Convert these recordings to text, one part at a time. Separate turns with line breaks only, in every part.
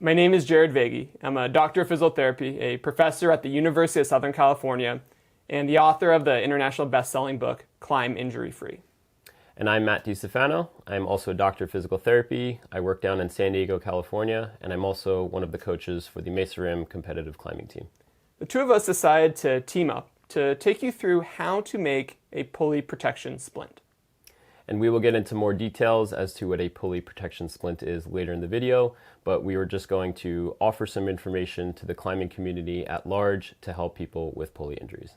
My name is Jared Vagey. I'm a doctor of physical therapy, a professor at the University of Southern California, and the author of the international best-selling book, Climb Injury Free.
And I'm Matt DiStefano. I'm also a doctor of physical therapy. I work down in San Diego, California, and I'm also one of the coaches for the Mesa Rim competitive climbing team.
The two of us decided to team up to take you through how to make a pulley protection splint.
And we will get into more details as to what a pulley protection splint is later in the video, but we were just going to offer some information to the climbing community at large to help people with pulley injuries.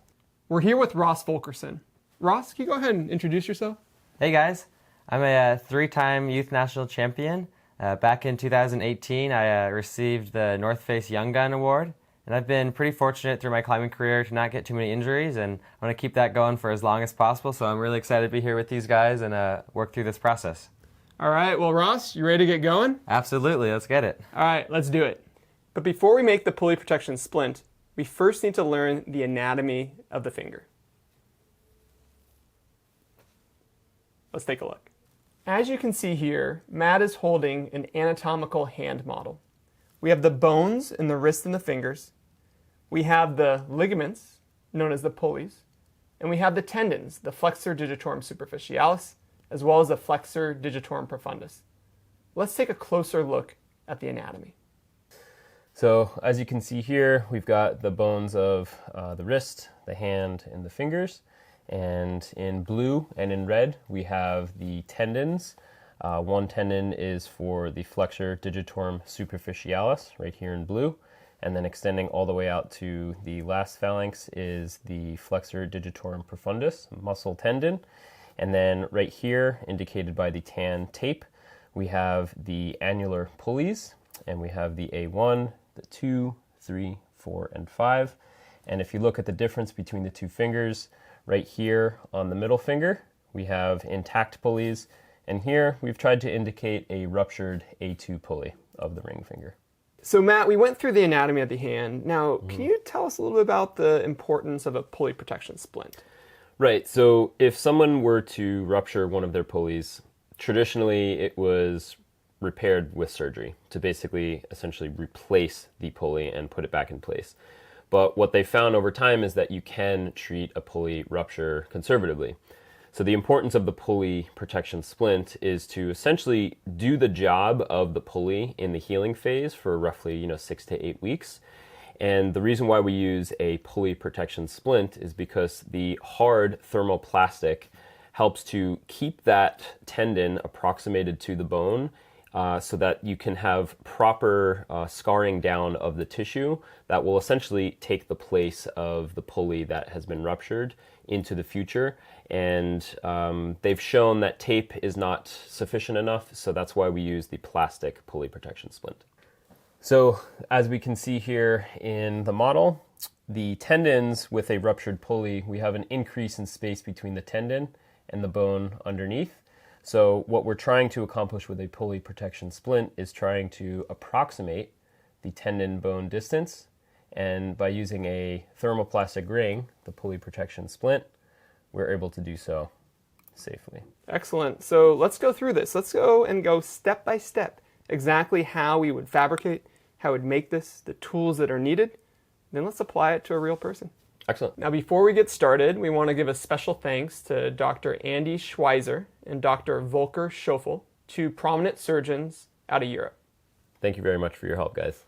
We're here with Ross Volkerson. Ross, can you go ahead and introduce yourself?
Hey guys, I'm a three-time youth national champion. Back in 2018, I received the North Face Young Gun Award, and I've been pretty fortunate through my climbing career to not get too many injuries, and I want to keep that going for as long as possible, so I'm really excited to be here with these guys and work through this process.
All right, well Ross, you ready to get going?
Absolutely, let's get it.
All right, let's do it. But before we make the pulley protection splint, we first need to learn the anatomy of the finger. Let's take a look. As you can see here, Matt is holding an anatomical hand model. We have the bones in the wrist and the fingers. We have the ligaments, known as the pulleys. And we have the tendons, the flexor digitorum superficialis, as well as the flexor digitorum profundus. Let's take a closer look at the anatomy.
So as you can see here, we've got the bones of the wrist, the hand, and the fingers. And in blue and in red, we have the tendons. One tendon is for the flexor digitorum superficialis, right here in blue. And then extending all the way out to the last phalanx is the flexor digitorum profundus, muscle tendon. And then right here, indicated by the tan tape, we have the annular pulleys. And we have the A1, the 2, 3, 4, and 5. And if you look at the difference between the two fingers, right here on the middle finger, we have intact pulleys. And here, we've tried to indicate a ruptured A2 pulley of the ring finger.
So Matt, we went through the anatomy of the hand. Now, can you tell us a little bit about the importance of a pulley protection splint?
Right, so if someone were to rupture one of their pulleys, traditionally it was repaired with surgery to basically essentially replace the pulley and put it back in place. But what they found over time is that you can treat a pulley rupture conservatively. So the importance of the pulley protection splint is to essentially do the job of the pulley in the healing phase for roughly 6 to 8 weeks. And the reason why we use a pulley protection splint is because the hard thermoplastic helps to keep that tendon approximated to the bone so that you can have proper scarring down of the tissue that will essentially take the place of the pulley that has been ruptured into the future. And they've shown that tape is not sufficient enough, so that's why we use the plastic pulley protection splint. So as we can see here in the model, the tendons with a ruptured pulley, we have an increase in space between the tendon and the bone underneath. So what we're trying to accomplish with a pulley protection splint is trying to approximate the tendon bone distance. And by using a thermoplastic ring, the pulley protection splint, we're able to do so safely.
Excellent. So let's go through this. Let's go step by step, exactly how we would fabricate, how we would make this, the tools that are needed. Then let's apply it to a real person.
Excellent.
Now, before we get started, we want to give a special thanks to Dr. Andy Schweizer and Dr. Volker Schoeffel, two prominent surgeons out of Europe.
Thank you very much for your help, guys.